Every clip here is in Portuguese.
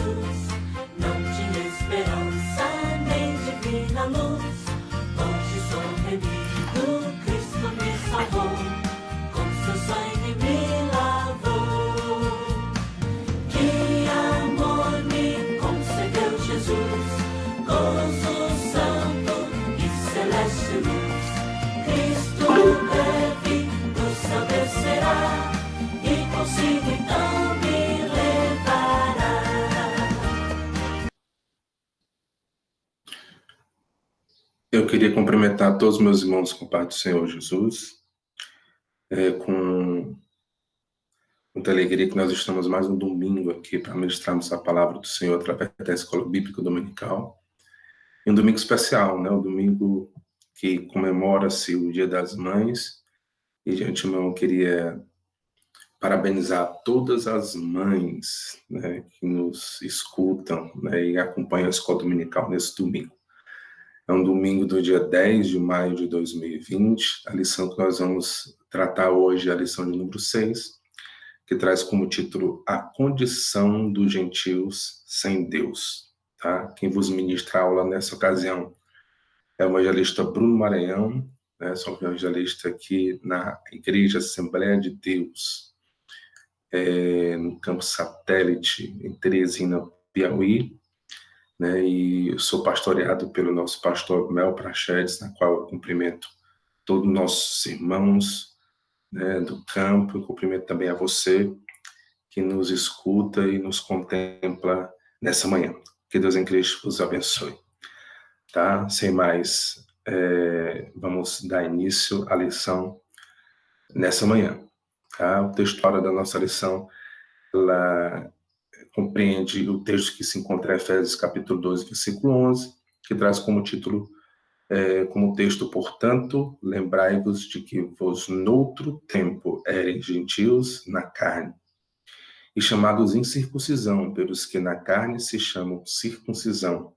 Jesus. Não tinha esperança nem divina luz. Hoje sou remido, Cristo me salvou. Com seu sangue me lavou. Que amor me concedeu Jesus. Gozo santo e celeste luz. Cristo breve do céu descerá. E consigo então me levará. Eu queria cumprimentar todos os meus irmãos com o Pai do Senhor Jesus, com muita alegria que nós estamos mais um domingo aqui para ministrarmos a palavra do Senhor através da Escola Bíblica Dominical. E um domingo especial, né? Um domingo que comemora-se o Dia das Mães. E de antemão eu queria parabenizar todas as mães, né, que nos escutam, né, e acompanham a Escola Dominical nesse domingo. É um domingo do dia 10 de maio de 2020. A lição que nós vamos tratar hoje é a lição de número 6, que traz como título A Condição dos Gentios sem Deus. Tá? Quem vos ministra a aula nessa ocasião é o evangelista Bruno Maranhão, né? Sou evangelista aqui na Igreja Assembleia de Deus, no Campo Satélite, em Teresina, Piauí, né? E eu sou pastoreado pelo nosso pastor Mel Prachedes, na qual eu cumprimento todos os nossos irmãos, né, do campo. Eu cumprimento também a você que nos escuta e nos contempla nessa manhã. Que Deus em Cristo vos abençoe. Tá? Sem mais, vamos dar início à lição nessa manhã. Tá? O texto da nossa lição, ela compreende o texto que se encontra em Efésios capítulo 2, versículo 11, que traz como título, como texto, portanto, lembrai-vos de que vos noutro tempo eres gentios na carne, e chamados incircuncisão pelos que na carne se chamam circuncisão,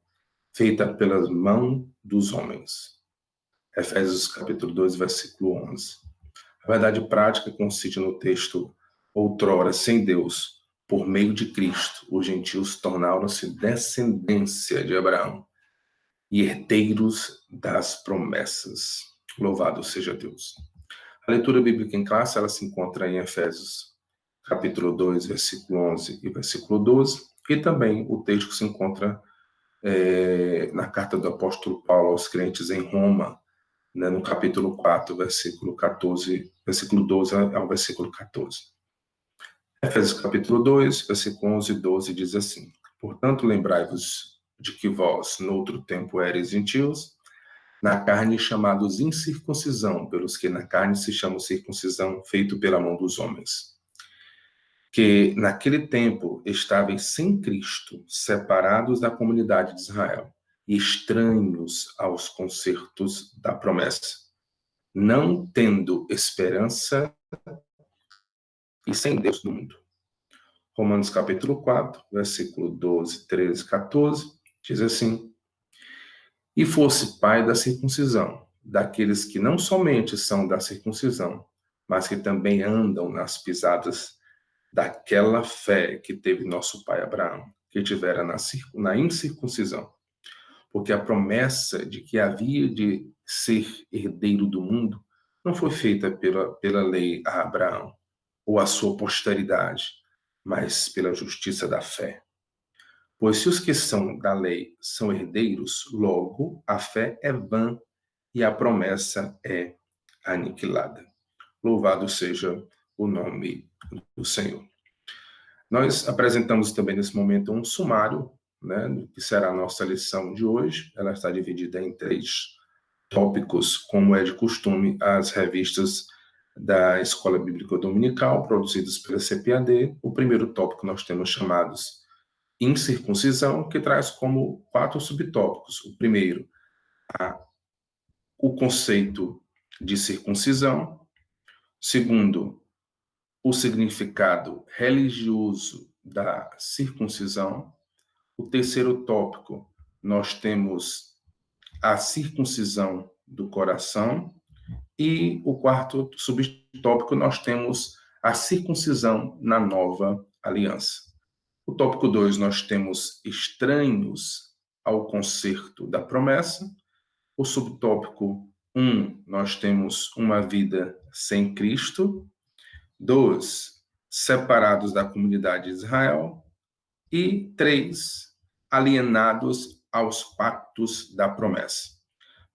feita pelas mãos dos homens. Efésios capítulo 2, versículo 11. A verdade prática consiste no texto: outrora, sem Deus, por meio de Cristo, os gentios tornaram-se descendência de Abraão e herdeiros das promessas. Louvado seja Deus. A leitura bíblica em classe, ela se encontra em Efésios capítulo 2, versículo 11 e versículo 12, e também o texto que se encontra na carta do apóstolo Paulo aos crentes em Roma, né, no capítulo 4, versículo 12 ao versículo 14. Efésios capítulo 2, versículo 11 e 12 diz assim: portanto, lembrai-vos de que vós, noutro tempo, eres gentios, na carne chamados incircuncisão, pelos que na carne se chama circuncisão, feito pela mão dos homens. Que naquele tempo estáveis sem Cristo, separados da comunidade de Israel, e estranhos aos concertos da promessa, não tendo esperança e sem Deus no mundo. Romanos capítulo 4, versículo 12, 13, 14, diz assim: e fosse pai da circuncisão, daqueles que não somente são da circuncisão, mas que também andam nas pisadas daquela fé que teve nosso pai Abraão, que tivera na incircuncisão. Porque a promessa de que havia de ser herdeiro do mundo não foi feita pela lei a Abraão ou a sua posteridade, mas pela justiça da fé. Pois se os que são da lei são herdeiros, logo a fé é vã e a promessa é aniquilada. Louvado seja o nome do Senhor. Nós apresentamos também nesse momento um sumário, né, do que será a nossa lição de hoje. Ela está dividida em 3 tópicos, como é de costume, as revistas da Escola Bíblica Dominical, produzidas pela CPAD. O primeiro tópico nós temos chamados incircuncisão, que traz como 4 subtópicos. O primeiro, o conceito de circuncisão. Segundo, o significado religioso da circuncisão. O terceiro tópico, nós temos a circuncisão do coração. E o quarto subtópico, nós temos a circuncisão na nova aliança. O tópico 2, nós temos estranhos ao concerto da promessa. O subtópico 1, nós temos uma vida sem Cristo. 2, separados da comunidade de Israel. E 3, alienados aos pactos da promessa.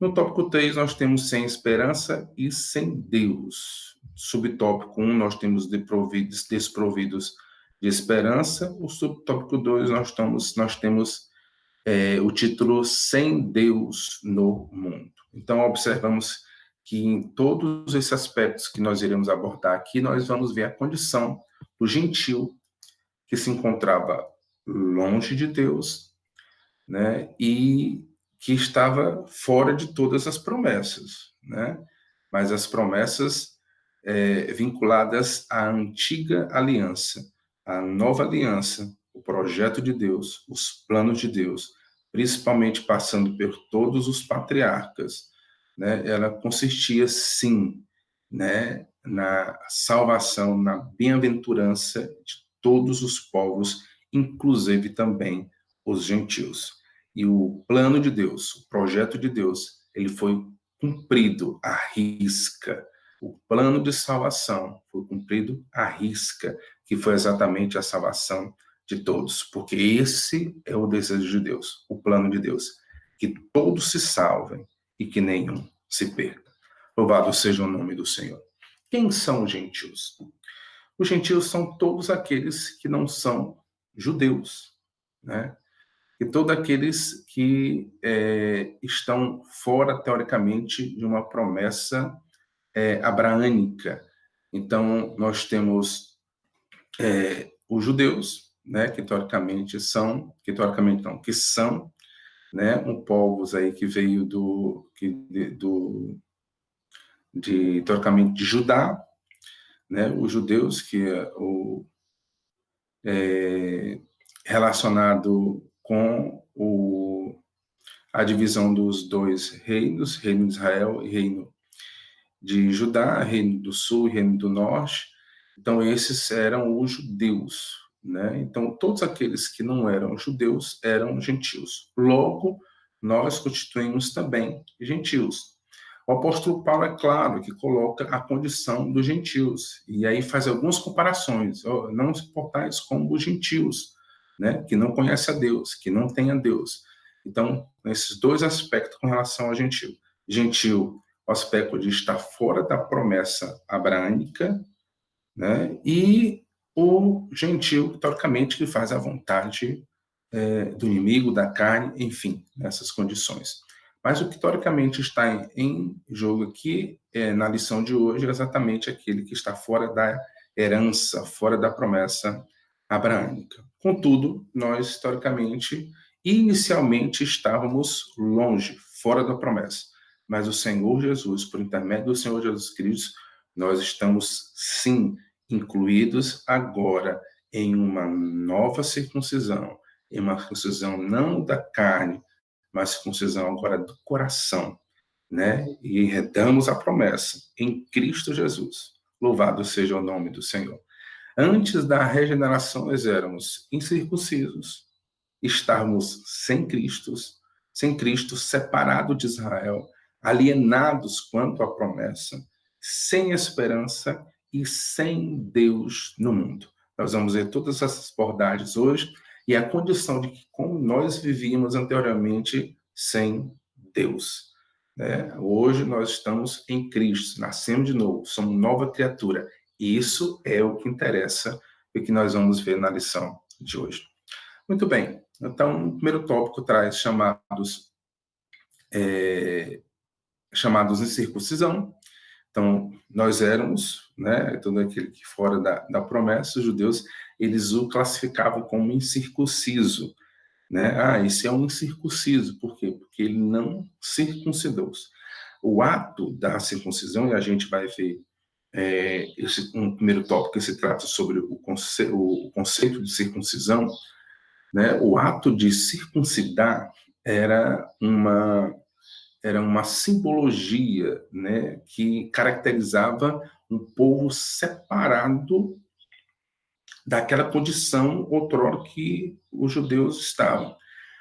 No tópico 3, nós temos sem esperança e sem Deus. Subtópico 1, nós temos desprovidos de esperança. O subtópico 2, nós temos o título Sem Deus no Mundo. Então, observamos que em todos esses aspectos que nós iremos abordar aqui, nós vamos ver a condição do gentio que se encontrava longe de Deus, né, e que estava fora de todas as promessas, né? Mas as promessas vinculadas à antiga aliança, à nova aliança, o projeto de Deus, os planos de Deus, principalmente passando por todos os patriarcas, né? Ela consistia, sim, né, na salvação, na bem-aventurança de todos os povos, inclusive também os gentios. E o plano de Deus, o projeto de Deus, ele foi cumprido à risca. O plano de salvação foi cumprido à risca, que foi exatamente a salvação de todos, porque esse é o desejo de Deus, o plano de Deus, que todos se salvem e que nenhum se perca. Louvado seja o nome do Senhor. Quem são os gentios? Os gentios são todos aqueles que não são judeus, né? E todos aqueles que estão fora, teoricamente, de uma promessa abraânica. Então, nós temos os judeus, né, que são, né, um povos aí que veio teoricamente, de Judá, né, os judeus, que relacionado com a divisão dos dois reinos, reino de Israel e reino de Judá, reino do sul e reino do norte. Então, esses eram os judeus, né? Então, todos aqueles que não eram judeus eram gentios. Logo, nós constituímos também gentios. O apóstolo Paulo, é claro, que coloca a condição dos gentios, e aí faz algumas comparações. Não se portais como os gentios, né? Que não conhecem a Deus, que não têm a Deus. Então, nesses dois aspectos com relação ao gentio. Gentio, o aspecto de estar fora da promessa abraânica, né? E o gentio, teoricamente, que faz a vontade do inimigo, da carne, enfim, nessas condições. Mas o que, teoricamente, está em jogo aqui, na lição de hoje, é exatamente aquele que está fora da herança, fora da promessa abraânica. Contudo, nós, teoricamente, inicialmente estávamos longe, fora da promessa. Mas o Senhor Jesus, por intermédio do Senhor Jesus Cristo, nós estamos, sim, incluídos agora em uma nova circuncisão, em uma circuncisão não da carne, mas circuncisão agora do coração, né? E herdamos a promessa em Cristo Jesus. Louvado seja o nome do Senhor. Antes da regeneração, nós éramos incircuncisos, estávamos sem Cristo, separados de Israel, alienados quanto à promessa, sem esperança e sem Deus no mundo. Nós vamos ver todas essas abordagens hoje e a condição de que como nós vivíamos anteriormente sem Deus. Né? Hoje nós estamos em Cristo, nascemos de novo, somos nova criatura. E isso é o que interessa e que nós vamos ver na lição de hoje. Muito bem, então o primeiro tópico traz chamados incircuncisão. Então, nós éramos, né, todo aquele que fora da promessa, os judeus, eles o classificavam como incircunciso, né? Esse é um incircunciso, por quê? Porque ele não circuncidou-se. O ato da circuncisão, e a gente vai ver um primeiro tópico que se trata sobre o conceito de circuncisão, né? O ato de circuncidar era uma simbologia, né, que caracterizava um povo separado daquela condição outrora que os judeus estavam.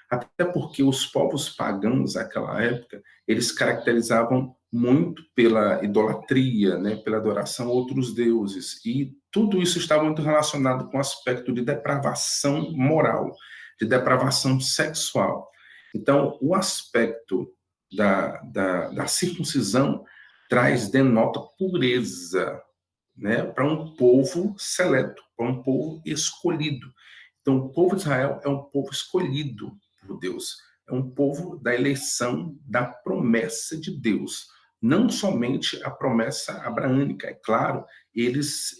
Até porque os povos pagãos naquela época, eles caracterizavam muito pela idolatria, né, pela adoração a outros deuses, e tudo isso estava muito relacionado com o aspecto de depravação moral, de depravação sexual. Então, o aspecto da circuncisão denota pureza, né, para um povo seleto, para um povo escolhido. Então, o povo de Israel é um povo escolhido por Deus, é um povo da eleição, da promessa de Deus. Não somente a promessa abraânica, é claro, eles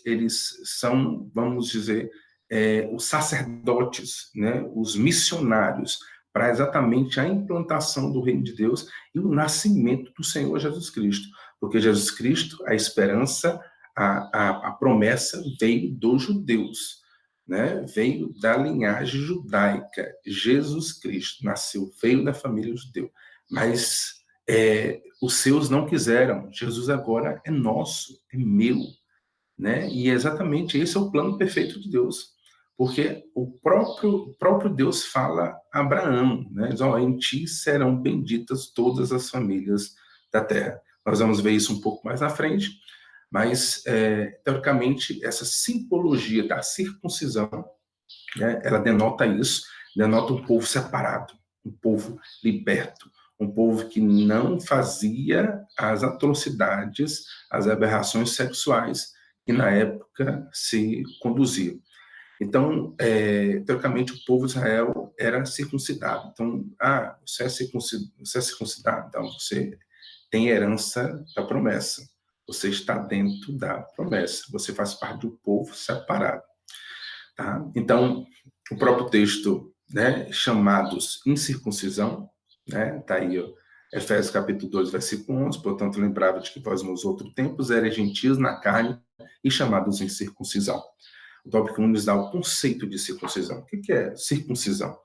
são, vamos dizer, os sacerdotes, né, os missionários, para exatamente a implantação do reino de Deus e o nascimento do Senhor Jesus Cristo. Porque Jesus Cristo, a esperança, a promessa veio dos judeus, né? Veio da linhagem judaica. Jesus Cristo nasceu, veio da família judeu. Mas os seus não quiseram. Jesus agora é nosso, é meu, né? E exatamente esse é o plano perfeito de Deus. Porque o próprio Deus fala a Abraão, né? Diz, em ti serão benditas todas as famílias da terra. Nós vamos ver isso um pouco mais na frente, mas, teoricamente, essa simbologia da circuncisão, né, ela denota isso, denota um povo separado, um povo liberto, um povo que não fazia as atrocidades, as aberrações sexuais que na época se conduziam. Então, teoricamente, o povo de Israel era circuncidado. Então, você é circuncidado, então você tem herança da promessa. Você está dentro da promessa. Você faz parte do povo separado. Tá? Então, o próprio texto, né, chamados incircuncisão, né, tá aí, ó, Efésios capítulo 2, versículo 11, portanto, lembrava de que vós nos outros tempos eram gentios na carne e chamados incircuncisão. O tópico 1 nos dá o conceito de circuncisão. O que é circuncisão?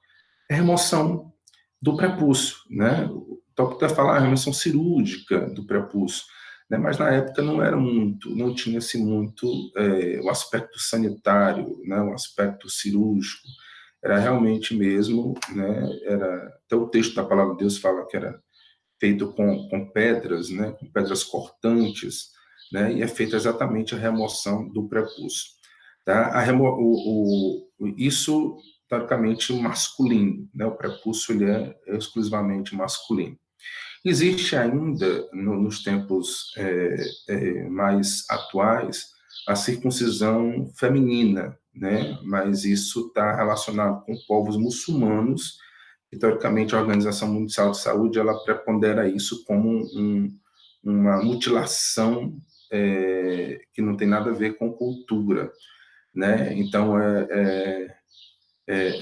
É remoção do prepúcio, né? O tópico vai falar a remoção cirúrgica do prepúcio, né? Mas na época não tinha-se muito o aspecto sanitário, né? O aspecto cirúrgico. Era realmente mesmo, né? Até o texto da palavra de Deus fala que era feito com pedras, né? Com pedras cortantes, né? E é feita exatamente a remoção do prepúcio. Tá? Isso, teoricamente, masculino, né? O prepúcio ele é exclusivamente masculino. Existe ainda, nos tempos mais atuais, a circuncisão feminina, né? Mas isso está relacionado com povos muçulmanos, e, teoricamente, a Organização Mundial de Saúde ela prepondera isso como uma mutilação que não tem nada a ver com cultura, né? Então,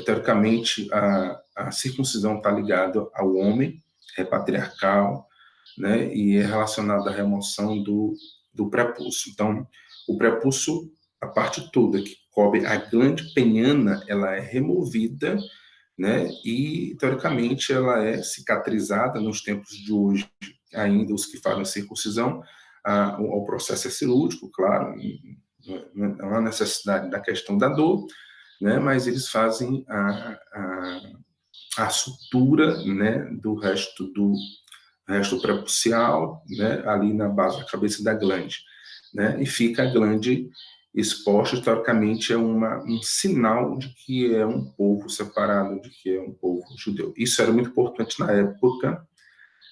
teoricamente, a circuncisão está ligada ao homem, é patriarcal, né? E é relacionada à remoção do prepúcio. Então, o prepúcio, a parte toda que cobre a glande peniana, ela é removida, né? E, teoricamente, ela é cicatrizada nos tempos de hoje. Ainda os que fazem circuncisão, o processo é cirúrgico, claro, não há necessidade da questão da dor, né? Mas eles fazem a sutura, né, do resto prepucial, né, ali na base da cabeça da glande, né? E fica a glande exposta, teoricamente, é um sinal de que é um povo separado, de que é um povo judeu. Isso era muito importante na época,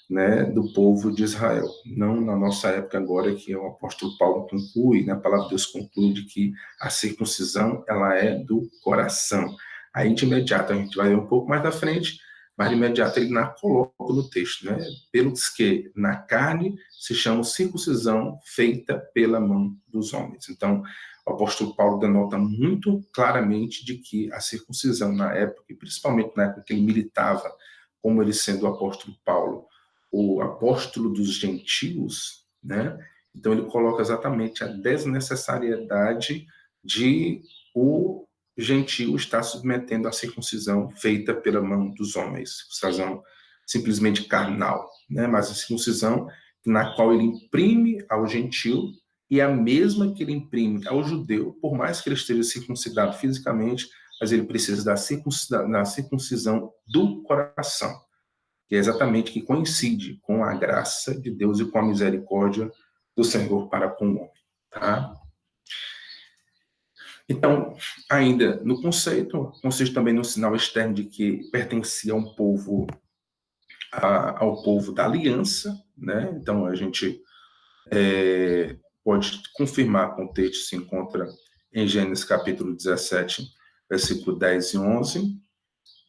né, do povo de Israel. Não na nossa época agora, que o apóstolo Paulo conclui, né, a palavra de Deus conclui de que a circuncisão, ela é do coração. Aí, de imediato, a gente vai ver um pouco mais da frente, mas de imediato ele coloca no texto, né, pelos que na carne se chama circuncisão feita pela mão dos homens. Então, o apóstolo Paulo denota muito claramente de que a circuncisão na época, e principalmente na época que ele militava, como ele sendo o apóstolo Paulo, o apóstolo dos gentios, né? Então ele coloca exatamente a desnecessariedade de o gentio estar submetendo à circuncisão feita pela mão dos homens, circuncisão simplesmente carnal, né? Mas a circuncisão na qual ele imprime ao gentio, e a mesma que ele imprime ao judeu, por mais que ele esteja circuncidado fisicamente, mas ele precisa da circuncisão do coração, que é exatamente que coincide com a graça de Deus e com a misericórdia do Senhor para com o homem, tá? Então, ainda no conceito, consiste também no sinal externo de que pertencia a um povo, ao povo da aliança, né? Então, a gente pode confirmar com o texto que se encontra em Gênesis capítulo 17, versículo 10 e 11,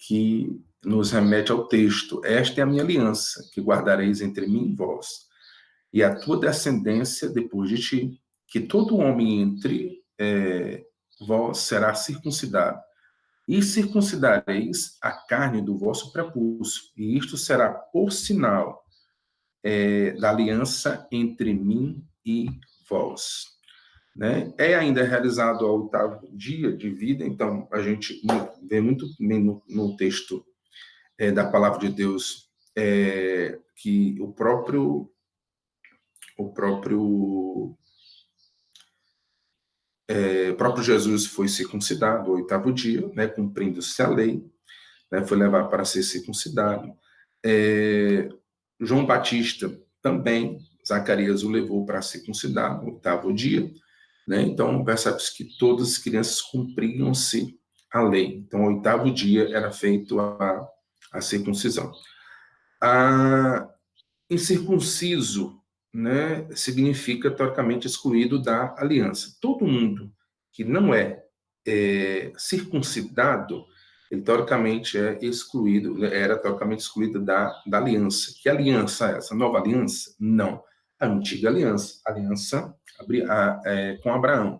que nos remete ao texto: esta é a minha aliança, que guardareis entre mim e vós, e a tua descendência depois de ti, que todo homem entre vós será circuncidado, e circuncidareis a carne do vosso prepúcio, e isto será por sinal da aliança entre mim e vós. Né? É ainda realizado ao 8º dia de vida, então a gente vê muito no texto da palavra de Deus que o próprio Jesus foi circuncidado ao 8º dia, né, cumprindo-se a lei, né, foi levado para ser circuncidado. João Batista também, Zacarias o levou para circuncidar no 8º dia, né? Então, percebe-se que todas as crianças cumpriam-se a lei. Então, ao 8º dia era feito a circuncisão. Incircunciso, né, significa, teoricamente, excluído da aliança. Todo mundo que não é circuncidado, ele, teoricamente, era teoricamente excluído da aliança. Que aliança é essa? Nova aliança? Não. A antiga aliança, com Abraão,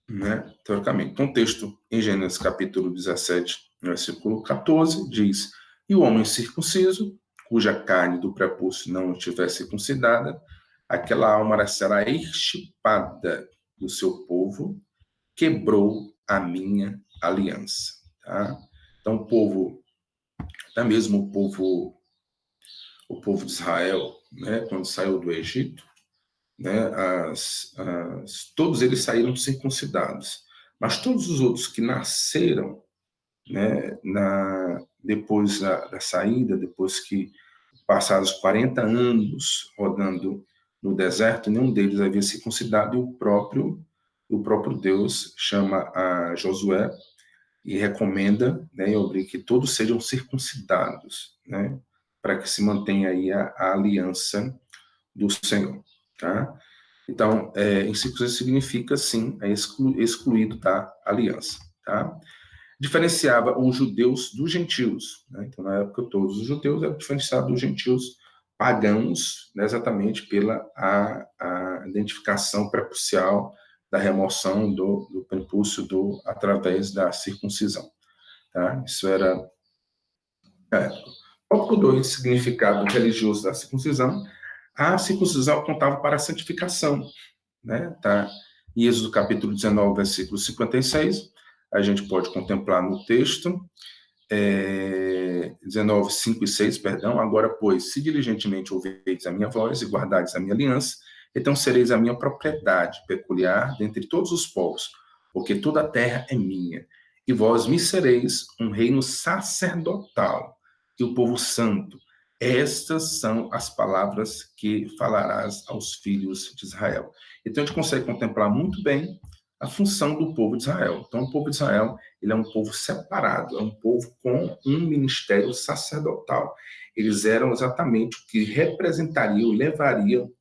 né? Teoricamente. Então, o texto em Gênesis capítulo 17, versículo 14, diz: e o homem circunciso, cuja carne do prepúcio não estiver circuncidada, aquela alma será extirpada do seu povo, quebrou a minha aliança. Tá? Então, o povo, até mesmo o povo de Israel, né, quando saiu do Egito, né, todos eles saíram circuncidados, mas todos os outros que nasceram, né, depois da saída, depois que passados 40 anos rodando no deserto, nenhum deles havia circuncidado, e o próprio Deus chama a Josué e recomenda, né, e obriga que todos sejam circuncidados, né, para que se mantenha aí a aliança do Senhor, tá? Então, incircuncisão significa, sim, excluído da aliança, tá? Diferenciava os judeus dos gentios, né? Então, na época, todos os judeus eram diferenciados dos gentios pagãos, né, exatamente pela a identificação prepúcial da remoção do prepúcio através da circuncisão, tá? Isso era tópico 2, significado religioso da circuncisão. A circuncisão apontava para a santificação, né? Tá? Em Êxodo capítulo 19, versículo 56, a gente pode contemplar no texto, 19, 5 e 6, perdão. Agora, pois, se diligentemente ouvirdes a minha voz e guardardes a minha aliança, então sereis a minha propriedade peculiar dentre todos os povos, porque toda a terra é minha, e vós me sereis um reino sacerdotal e o povo santo. Estas são as palavras que falarás aos filhos de Israel. Então, a gente consegue contemplar muito bem a função do povo de Israel. Então, o povo de Israel, ele é um povo separado, é um povo com um ministério sacerdotal. Eles eram exatamente o que representariam, levariam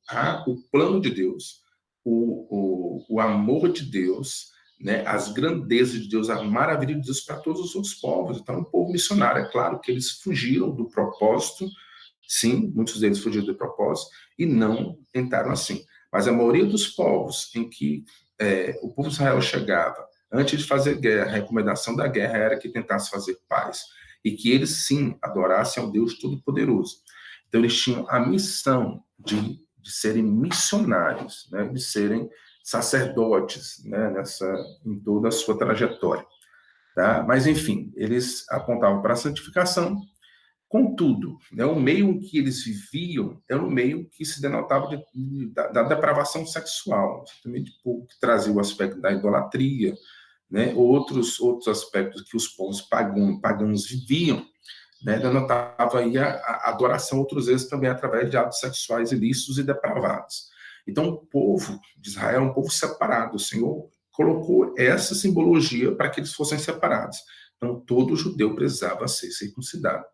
o plano de Deus, o amor de Deus, né, as grandezas de Deus, a maravilha de Deus para todos os outros povos. Então, um povo missionário. É claro que eles fugiram do propósito, sim, muitos deles fugiram do propósito e não tentaram assim. Mas a maioria dos povos em que o povo de Israel chegava, antes de fazer guerra, a recomendação da guerra era que tentasse fazer paz e que eles, sim, adorassem ao Deus Todo-Poderoso. Então, eles tinham a missão de serem missionários, né, de serem sacerdotes, né, em toda a sua trajetória. Tá? Mas, enfim, eles apontavam para a santificação, Contudo, né, o meio em que eles viviam era um meio que se denotava da depravação sexual, exatamente que trazia o aspecto da idolatria, né, outros aspectos que os povos pagãos viviam, né, denotava aí a adoração, outras vezes também através de atos sexuais ilícitos e depravados. Então, o povo de Israel é um povo separado. O Senhor colocou essa simbologia para que eles fossem separados. Então, todo judeu precisava ser circuncidado.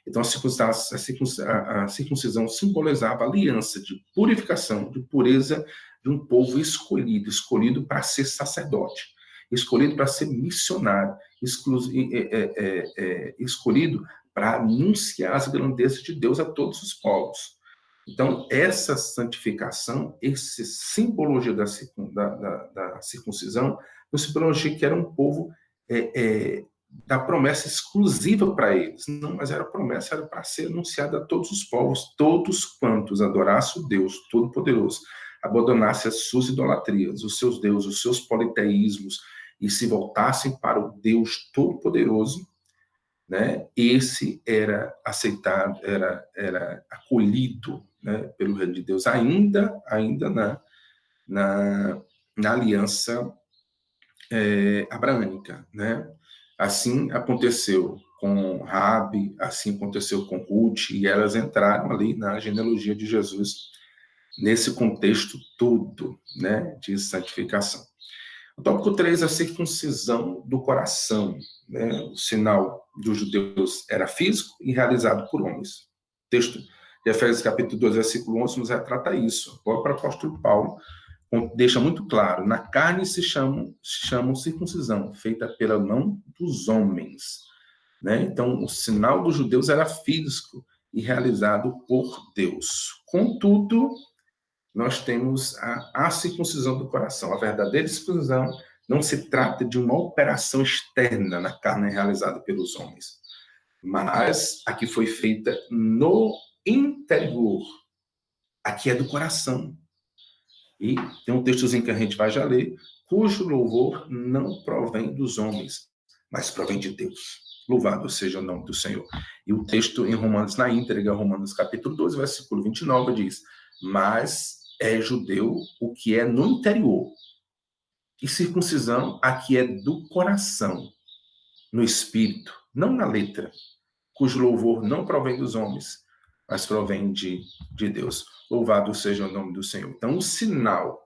Então, a circuncisão simbolizava a aliança de purificação, de pureza de um povo escolhido para ser sacerdote, escolhido para ser missionário, escolhido para anunciar as grandezas de Deus a todos os povos. Então, essa santificação, essa simbologia da circuncisão, uma simbologia que era um povo da promessa exclusiva para eles. Não, mas era promessa, era para ser anunciada a todos os povos, todos quantos adorassem o Deus Todo-Poderoso, abandonassem as suas idolatrias, os seus deuses, os seus politeísmos, e se voltassem para o Deus Todo-Poderoso, né? Esse era aceitado, era acolhido, né, pelo reino de Deus, ainda na aliança abraâmica, né? Assim aconteceu com Raabe, assim aconteceu com Ruth, e elas entraram ali na genealogia de Jesus, nesse contexto todo, né, de santificação. O tópico 3, a circuncisão do coração, né? O sinal dos judeus era físico e realizado por homens. O texto de Efésios capítulo 2, versículo 11, nos retrata isso. O próprio apóstolo Paulo deixa muito claro, na carne se chamam circuncisão, feita pela mão dos homens, né? Então, o sinal dos judeus era físico e realizado por Deus. Contudo, nós temos a circuncisão do coração. A verdadeira circuncisão não se trata de uma operação externa na carne realizada pelos homens, mas a que foi feita no interior. Aqui é do coração. E tem um textozinho que a gente vai já ler, cujo louvor não provém dos homens, mas provém de Deus. Louvado seja o nome do Senhor. E o texto em Romanos, na íntegra, Romanos capítulo 12, versículo 29, diz: mas é judeu o que é no interior, e circuncisão a que é do coração, no espírito, não na letra, cujo louvor não provém dos homens, mas provém de Deus. Louvado seja o nome do Senhor. Então, o sinal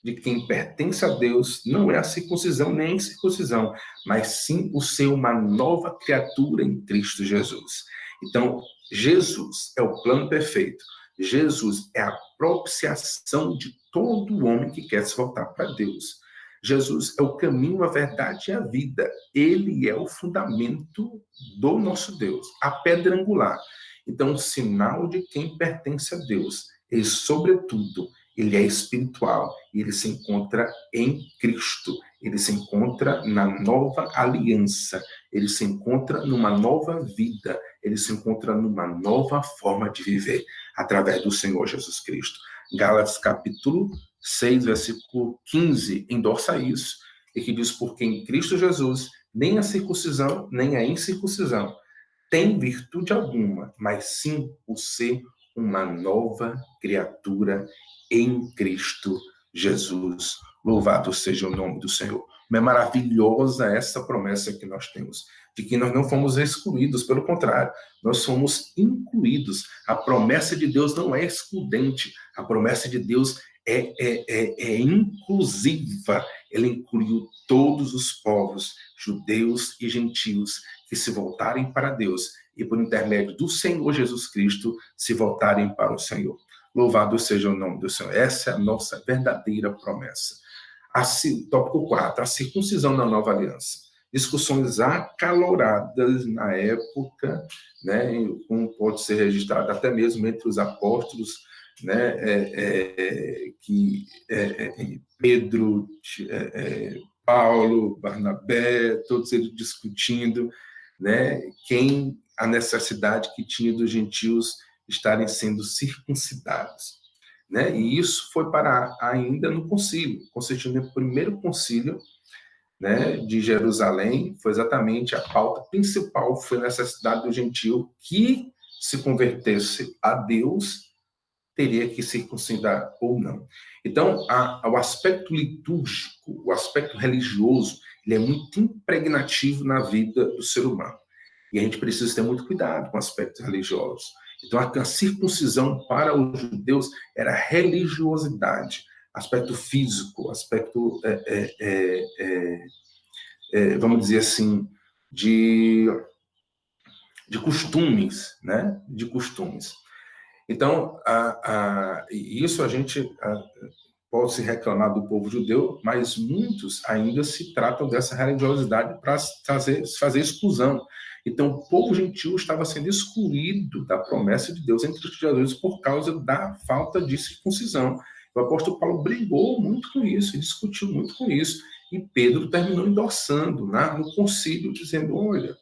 de quem pertence a Deus não é a circuncisão nem a incircuncisão, mas sim o ser uma nova criatura em Cristo Jesus. Então, Jesus é o plano perfeito. Jesus é a propiciação de todo homem que quer se voltar para Deus. Jesus é o caminho, a verdade e a vida. Ele é o fundamento do nosso Deus, a pedra angular. Então, o sinal de quem pertence a Deus, e sobretudo, ele é espiritual, ele se encontra em Cristo, ele se encontra na nova aliança, ele se encontra numa nova vida, ele se encontra numa nova forma de viver, através do Senhor Jesus Cristo. Gálatas capítulo 6, versículo 15, endorsa isso, e que diz: porque em Cristo Jesus, nem a circuncisão, nem a incircuncisão tem virtude alguma, mas sim o ser uma nova criatura em Cristo Jesus. Louvado seja o nome do Senhor. Como é maravilhosa essa promessa que nós temos, de que nós não fomos excluídos, pelo contrário, nós somos incluídos. A promessa de Deus não é excludente, a promessa de Deus é inclusiva. Ele incluiu todos os povos, judeus e gentios, que se voltarem para Deus e, por intermédio do Senhor Jesus Cristo, se voltarem para o Senhor. Louvado seja o nome do Senhor. Essa é a nossa verdadeira promessa. Tópico 4, a circuncisão na nova aliança. Discussões acaloradas na época, né, como pode ser registrado até mesmo entre os apóstolos, né, Pedro, Paulo, Barnabé, todos eles discutindo, né, a necessidade que tinha dos gentios estarem sendo circuncidados, né? E isso foi parar ainda no concílio. Constituindo o primeiro concílio, né, de Jerusalém, foi exatamente a pauta principal, foi a necessidade do gentio que se convertesse a Deus, teria que circuncidar ou não. Então, o aspecto litúrgico, o aspecto religioso, ele é muito impregnativo na vida do ser humano. E a gente precisa ter muito cuidado com aspectos religiosos. Então, a circuncisão para os judeus era religiosidade, aspecto físico, aspecto, vamos dizer assim, de costumes, né? De costumes. Então, isso a gente pode se reclamar do povo judeu, mas muitos ainda se tratam dessa religiosidade para fazer exclusão. Então, o povo gentil estava sendo excluído da promessa de Deus entre os judeus por causa da falta de circuncisão. O apóstolo Paulo brigou muito com isso, discutiu muito com isso, e Pedro terminou endossando no concílio, dizendo, olha,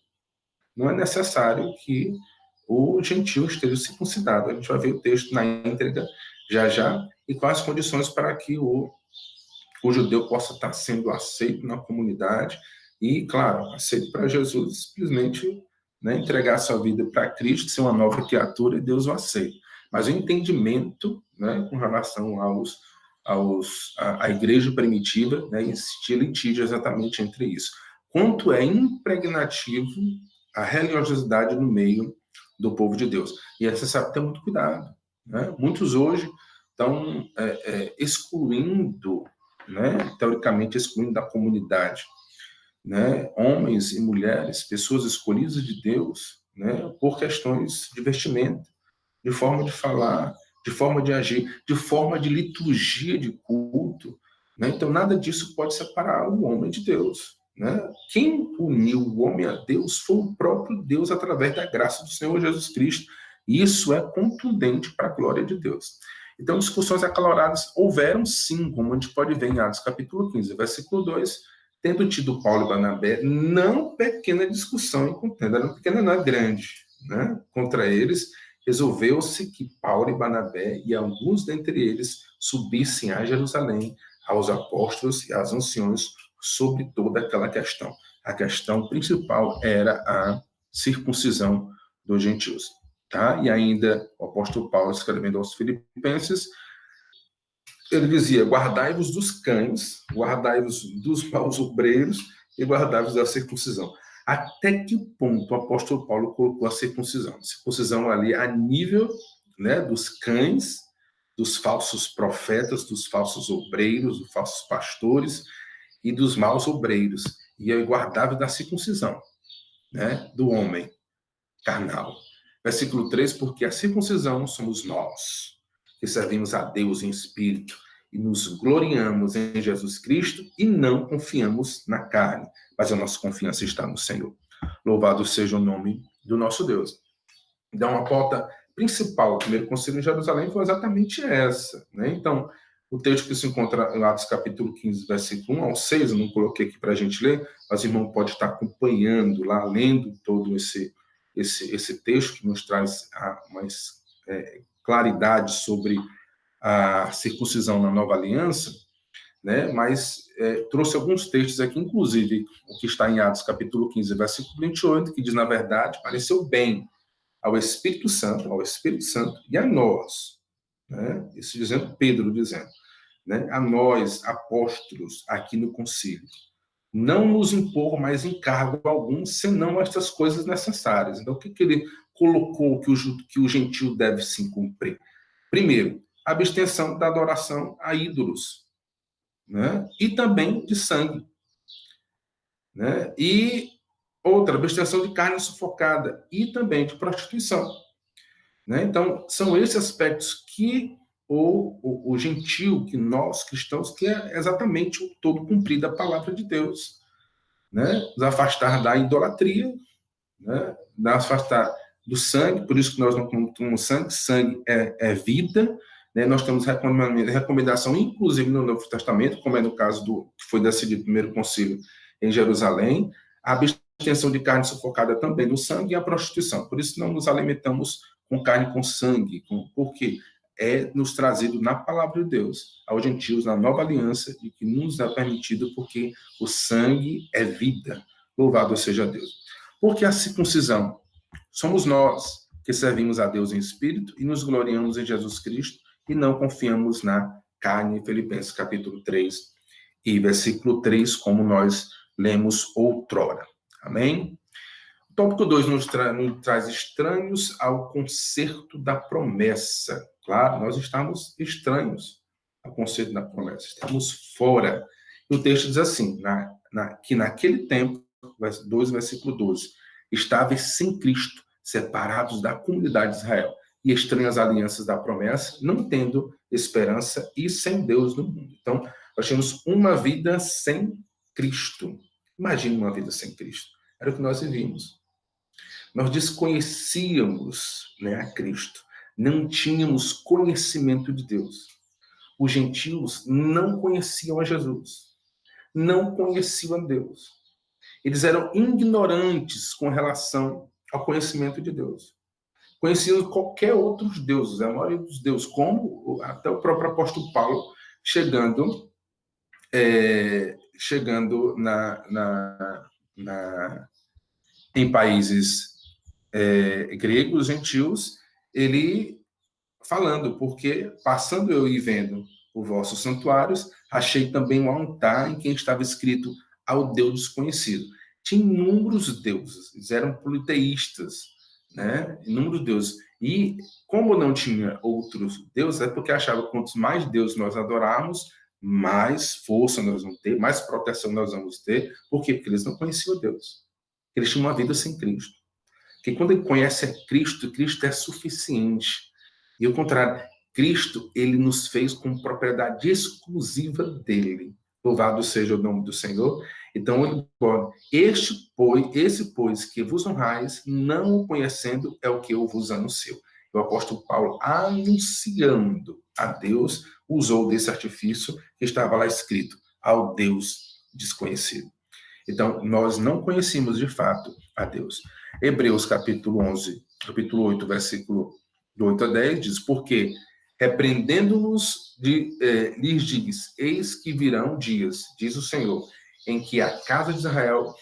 não é necessário que o gentil esteja circuncidado. A gente vai ver o texto na íntegra já, e quais as condições para que o judeu possa estar sendo aceito na comunidade e, claro, aceito para Jesus, simplesmente, né, entregar sua vida para Cristo, ser uma nova criatura, e Deus o aceita. Mas o entendimento, né, com relação à igreja primitiva, né, existia litígio exatamente entre isso. Quanto é impregnativo a religiosidade no meio do povo de Deus. E aí você sabe ter muito cuidado, né? Muitos hoje estão excluindo, né, teoricamente excluindo da comunidade, né, homens e mulheres, pessoas escolhidas de Deus, né, por questões de vestimenta, de forma de falar, de forma de agir, de forma de liturgia de culto, né? Então nada disso pode separar o homem de Deus, né? Quem uniu o homem a Deus foi o próprio Deus através da graça do Senhor Jesus Cristo. E isso é contundente para a glória de Deus. Então, discussões acaloradas houveram sim, como a gente pode ver em Atos capítulo 15, versículo 2, tendo tido Paulo e Barnabé, não pequena discussão e contenda, não pequena, não é grande, né? Contra eles, resolveu-se que Paulo e Barnabé e alguns dentre eles subissem a Jerusalém, aos apóstolos e aos anciões, sobre toda aquela questão. A questão principal era a circuncisão dos gentios. Tá? E ainda o apóstolo Paulo, escrevendo aos Filipenses, ele dizia, guardai-vos dos cães, guardai-vos dos maus obreiros e guardai-vos da circuncisão. Até que ponto o apóstolo Paulo colocou a circuncisão? A circuncisão ali a nível, né, dos cães, dos falsos profetas, dos falsos obreiros, dos falsos pastores e dos maus obreiros. E eu guardava da circuncisão, né, do homem carnal. Versículo 3, porque a circuncisão somos nós, que servimos a Deus em espírito e nos gloriamos em Jesus Cristo e não confiamos na carne, mas a nossa confiança está no Senhor. Louvado seja o nome do nosso Deus. Então, a pauta principal do primeiro concílio em Jerusalém foi exatamente essa, né? Então, o texto que se encontra em Atos capítulo 15, versículo 1 ao 6, eu não coloquei aqui para a gente ler, mas o irmão pode estar acompanhando lá, lendo todo esse texto que nos traz mais claridade sobre a circuncisão na nova aliança, né? Mas trouxe alguns textos aqui, inclusive o que está em Atos capítulo 15, versículo 28, que diz, na verdade, pareceu bem ao Espírito Santo e a nós, né? Isso dizendo, Pedro dizendo, né? A nós, apóstolos, aqui no concílio, não nos impor mais encargo algum, senão estas coisas necessárias. Então, o que ele colocou que o gentil deve se cumprir? Primeiro, a abstenção da adoração a ídolos, né? E também de sangue, né? E outra, abstenção de carne sufocada e também de prostituição, né? Então, são esses aspectos que o gentil, que nós cristãos, que é exatamente o todo cumprir da palavra de Deus, né? Nos afastar da idolatria, né? Nos afastar do sangue, por isso que nós não tomamos sangue, sangue é vida, né? Nós temos recomendação, inclusive no Novo Testamento, como é no caso que foi decidido o primeiro concílio em Jerusalém, a abstenção de carne sufocada também no sangue e a prostituição. Por isso não nos alimentamos com carne com sangue, porque é nos trazido na palavra de Deus, aos gentios, na nova aliança, e que nos é permitido porque o sangue é vida. Louvado seja Deus. Porque a circuncisão somos nós que servimos a Deus em espírito e nos gloriamos em Jesus Cristo e não confiamos na carne. Filipenses capítulo 3 e versículo 3, como nós lemos outrora. Amém? O tópico 2 nos traz estranhos ao concerto da promessa. Claro, nós estamos estranhos ao concerto da promessa, estamos fora. E o texto diz assim, que naquele tempo, 2, versículo 12, estáveis sem Cristo, separados da comunidade de Israel, e estranhas alianças da promessa, não tendo esperança e sem Deus no mundo. Então, nós temos uma vida sem Cristo. Imagine uma vida sem Cristo. Era o que nós vivíamos. Nós desconhecíamos, a Cristo. Não tínhamos conhecimento de Deus. Os gentios não conheciam a Jesus. Não conheciam a Deus. Eles eram ignorantes com relação ao conhecimento de Deus. Conheciam qualquer outros deuses, a maioria dos deuses, como até o próprio apóstolo Paulo, chegando em países gregos, gentios, ele falando, porque passando eu e vendo os vossos santuários, achei também um altar em que estava escrito ao Deus desconhecido. Tinha inúmeros deuses, eles eram politeístas, inúmeros deuses. E como não tinha outros deuses, é porque achava que quantos mais deuses nós adorarmos, mais força nós vamos ter, mais proteção nós vamos ter. Por quê? Porque eles não conheciam Deus. Eles tinham uma vida sem Cristo. Porque quando ele conhece a Cristo, Cristo é suficiente. E ao contrário, Cristo, ele nos fez com propriedade exclusiva dele. Louvado seja o nome do Senhor. Então, ele pode, esse, pois, que vos honrais, não o conhecendo, é o que eu vos anuncio. O apóstolo Paulo, anunciando a Deus, usou desse artifício que estava lá escrito, ao Deus desconhecido. Então, nós não conhecíamos de fato a Deus. Hebreus capítulo 11, capítulo 8, versículo 8 a 10, diz, porque repreendendo-nos, lhes diz, eis que virão dias, diz o Senhor, em que a casa de Israel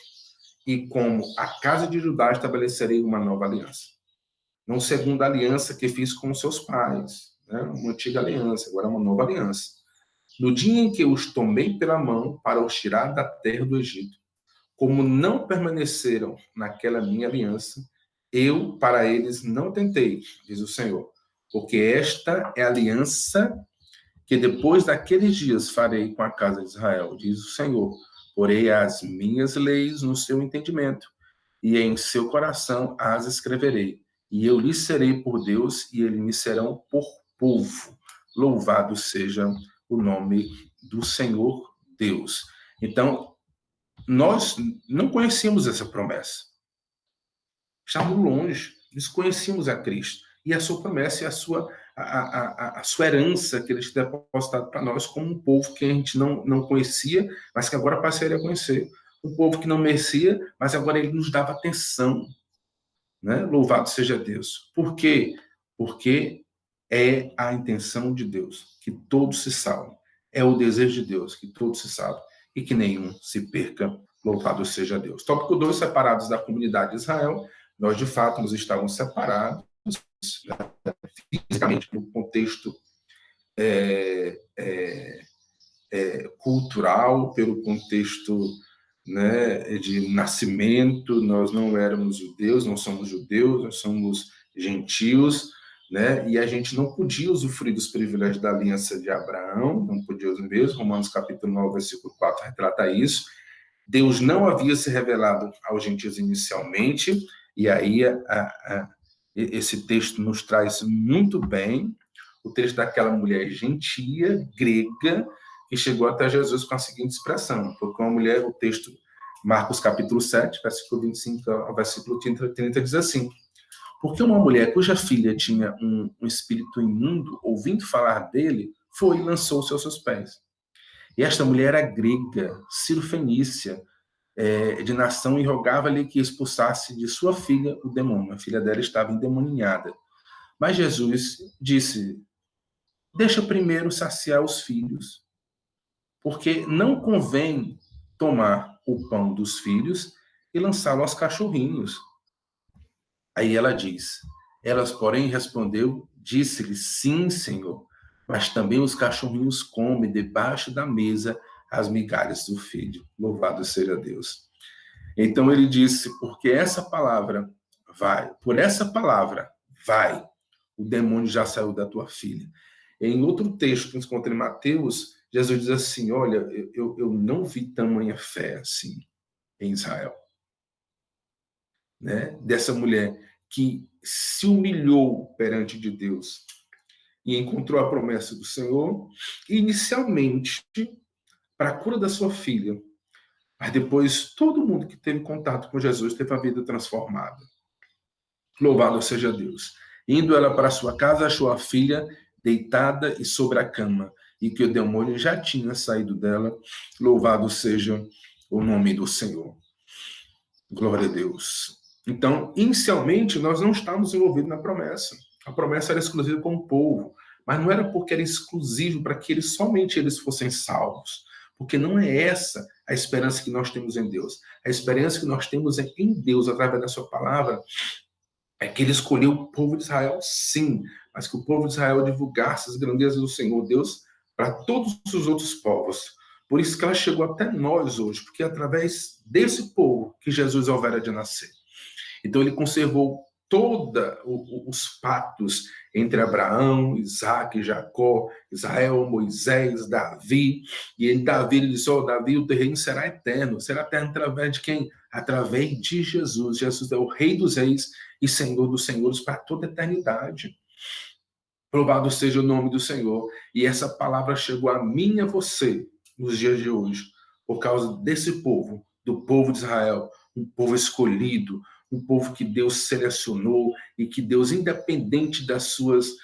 e como a casa de Judá estabelecerei uma nova aliança. Não segundo a aliança que fiz com seus pais, uma antiga aliança, agora é uma nova aliança. No dia em que os tomei pela mão para os tirar da terra do Egito, como não permaneceram naquela minha aliança, eu para eles não tentei, diz o Senhor, porque esta é a aliança que depois daqueles dias farei com a casa de Israel, diz o Senhor. Porei as minhas leis no seu entendimento, e em seu coração as escreverei. E eu lhes serei por Deus, e eles me serão por povo. Louvado seja o nome do Senhor Deus. Então, nós não conhecíamos essa promessa. Estávamos longe, desconhecíamos a Cristo. E a sua promessa e a sua herança que ele tinha depositado para nós como um povo que a gente não conhecia, mas que agora passaria a conhecer. Um povo que não merecia, mas agora ele nos dava atenção. Louvado seja Deus. Por quê? Porque é a intenção de Deus que todos se salvem. É o desejo de Deus que todos se salvem e que nenhum se perca. Louvado seja Deus. Tópico 2, separados da comunidade de Israel. Nós, de fato, nos estávamos separados, fisicamente, no contexto cultural, pelo contexto de nascimento. Nós não éramos judeus, não somos judeus, nós somos gentios, e a gente não podia usufruir dos privilégios da aliança de Abraão, não podíamos mesmo. Romanos capítulo 9, versículo 4 retrata isso. Deus não havia se revelado aos gentios inicialmente, e aí esse texto nos traz muito bem o texto daquela mulher gentia, grega, que chegou até Jesus com a seguinte expressão, porque uma mulher, o texto, Marcos capítulo 7, versículo 25 ao versículo 30, diz assim, porque uma mulher cuja filha tinha um espírito imundo, ouvindo falar dele, foi e lançou-se aos seus pés. E esta mulher era grega, cirofenícia, de nação, e rogava-lhe que expulsasse de sua filha o demônio. A filha dela estava endemoninhada. Mas Jesus disse, deixa primeiro saciar os filhos, porque não convém tomar o pão dos filhos e lançá-lo aos cachorrinhos. Aí ela diz, elas, porém, respondeu, disse-lhe, sim, Senhor, mas também os cachorrinhos comem debaixo da mesa as migalhas do filho. Louvado seja Deus. Então ele disse, porque essa palavra vai, por essa palavra vai, o demônio já saiu da tua filha. Em outro texto que nos encontra em Mateus, Jesus diz assim, olha, eu não vi tamanha fé assim em Israel. Né? Dessa mulher que se humilhou perante de Deus e encontrou a promessa do Senhor, inicialmente para a cura da sua filha, mas depois todo mundo que teve contato com Jesus teve a vida transformada. Louvado seja Deus. Indo ela para sua casa, achou a filha deitada e sobre a cama, e que o demônio já tinha saído dela. Louvado seja o nome do Senhor. Glória a Deus. Então, inicialmente, nós não estávamos envolvidos na promessa. A promessa era exclusiva com o povo, mas não era porque era exclusivo para que somente eles fossem salvos. Porque não é essa a esperança que nós temos em Deus. A esperança que nós temos em Deus, através da sua palavra, é que ele escolheu o povo de Israel, sim, mas que o povo de Israel divulgasse as grandezas do Senhor Deus para todos os outros povos. Por isso que ela chegou até nós hoje, porque é através desse povo que Jesus houvera de nascer. Então ele conservou todos os pactos entre Abraão, Isaac, Jacó, Israel, Moisés, Davi. E Davi ele disse, Davi, o teu reino será eterno. Será eterno através de quem? Através de Jesus. Jesus é o rei dos reis e Senhor dos senhores para toda a eternidade. Louvado seja o nome do Senhor. E essa palavra chegou a mim e a você nos dias de hoje, por causa desse povo, do povo de Israel, um povo escolhido, um povo que Deus selecionou e que Deus, independente das suas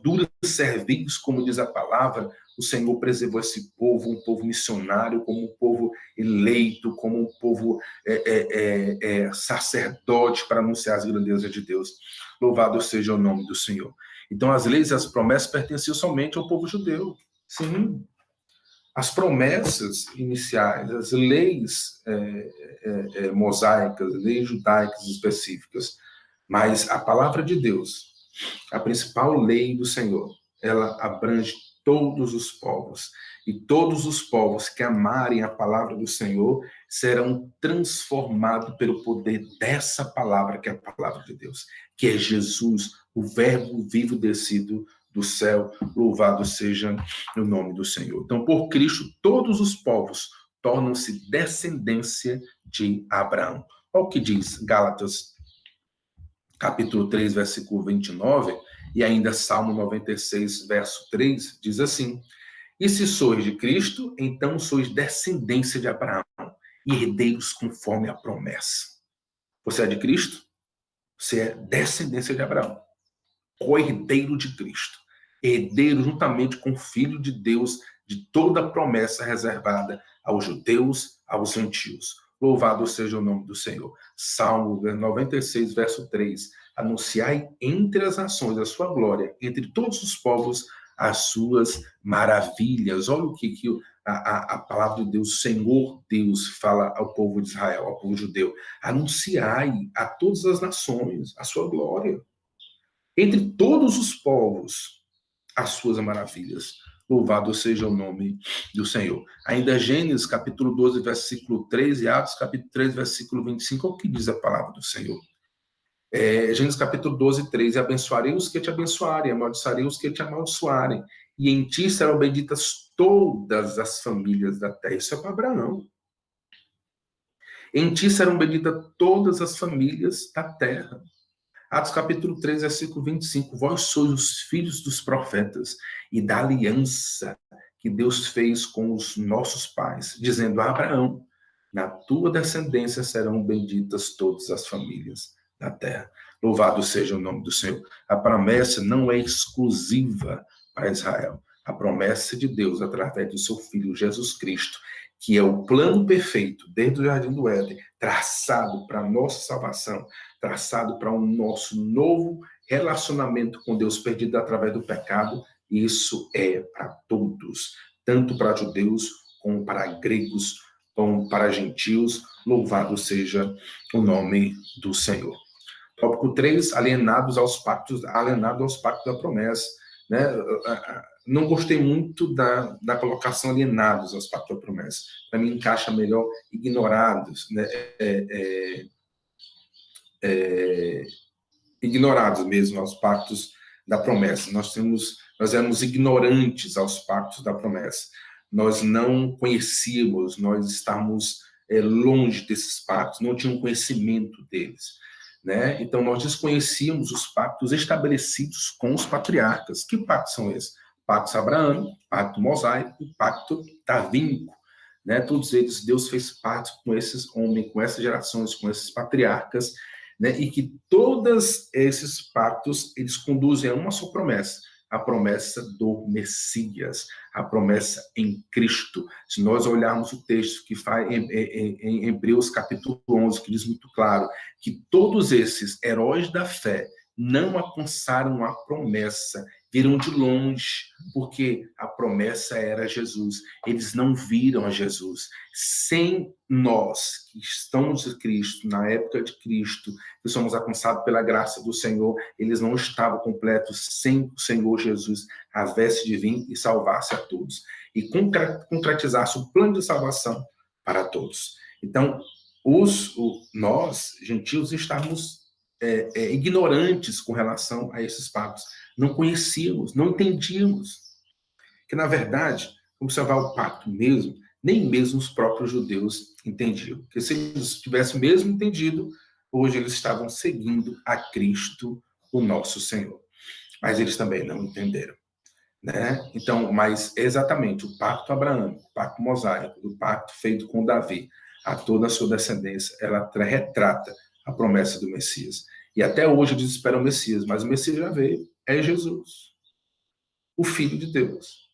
duras cervics, como diz a palavra, o Senhor preservou esse povo, um povo missionário, como um povo eleito, como um povo sacerdote para anunciar as grandezas de Deus. Louvado seja o nome do Senhor. Então, as leis e as promessas pertenciam somente ao povo judeu. Sim. As promessas iniciais, as leis mosaicas, leis judaicas específicas, mas a palavra de Deus, a principal lei do Senhor, ela abrange todos os povos. E todos os povos que amarem a palavra do Senhor serão transformados pelo poder dessa palavra, que é a palavra de Deus, que é Jesus, o verbo vivo descido do céu, louvado seja o nome do Senhor. Então, por Cristo, todos os povos tornam-se descendência de Abraão. Olha o que diz Gálatas, capítulo 3, versículo 29, e ainda Salmo 96, verso 3, diz assim, e se sois de Cristo, então sois descendência de Abraão, e herdeiros conforme a promessa. Você é de Cristo? Você é descendência de Abraão, co-herdeiro de Cristo, herdeiro juntamente com o Filho de Deus de toda a promessa reservada aos judeus, aos gentios. Louvado seja o nome do Senhor. Salmo 96, verso 3. Anunciai entre as nações a sua glória, entre todos os povos as suas maravilhas. Olha o que a palavra de Deus, Senhor Deus, fala ao povo de Israel, ao povo judeu. Anunciai a todas as nações a sua glória. Entre todos os povos, as suas maravilhas. Louvado seja o nome do Senhor. Ainda Gênesis, capítulo 12, versículo 3, e Atos, capítulo 3, versículo 25, o que diz a palavra do Senhor? Gênesis, capítulo 12, 3, e abençoarei os que te abençoarem, amaldiçoarei os que te amaldiçoarem, e em ti serão benditas todas as famílias da terra. Isso é para Abraão. Em ti serão benditas todas as famílias da terra. Atos capítulo 3, versículo 25. Vós sois os filhos dos profetas e da aliança que Deus fez com os nossos pais, dizendo a Abraão, na tua descendência serão benditas todas as famílias da terra. Louvado seja o nome do Senhor. A promessa não é exclusiva para Israel. A promessa de Deus, através do seu Filho Jesus Cristo, que é o plano perfeito, desde o Jardim do Éden, traçado para a nossa salvação, traçado para um nosso novo relacionamento com Deus perdido através do pecado. Isso é para todos, tanto para judeus como para gregos, como para gentios. Louvado seja o nome do Senhor. Tópico 3, alienados aos pactos da promessa. Né? Não gostei muito da colocação alienados aos pactos da promessa. Para mim, encaixa melhor ignorados, né? Ignorados mesmo aos pactos da promessa. Nós éramos ignorantes aos pactos da promessa. Nós não conhecíamos, nós estávamos longe desses pactos, não tínhamos conhecimento deles. Né? Então, nós desconhecíamos os pactos estabelecidos com os patriarcas. Que pactos são esses? Pacto abraâmico, pacto mosaico e pacto davínico. Né? Todos eles, Deus fez pacto com esses homens, com essas gerações, com esses patriarcas, né? E que todos esses pactos, eles conduzem a uma só promessa, a promessa do Messias, a promessa em Cristo. Se nós olharmos o texto que faz em Hebreus capítulo 11, que diz muito claro que todos esses heróis da fé não alcançaram a promessa, viram de longe, porque a promessa era Jesus. Eles não viram a Jesus. Sem nós, que estamos em Cristo, na época de Cristo, que somos alcançados pela graça do Senhor, eles não estavam completos sem o Senhor Jesus, a veste de vir e salvasse a todos. E concretizasse o plano de salvação para todos. Então, nós, gentios, estamos ignorantes com relação a esses pactos. Não conhecíamos, não entendíamos. Que, na verdade, observar o pacto mesmo, nem mesmo os próprios judeus entendiam. Porque se eles tivessem mesmo entendido, hoje eles estavam seguindo a Cristo, o nosso Senhor. Mas eles também não entenderam. Né? Então, mas exatamente o pacto abraâmico, o pacto mosaico, o pacto feito com Davi, a toda a sua descendência, ela retrata a promessa do Messias. E até hoje eles esperam o Messias, mas o Messias já veio, é Jesus, o Filho de Deus.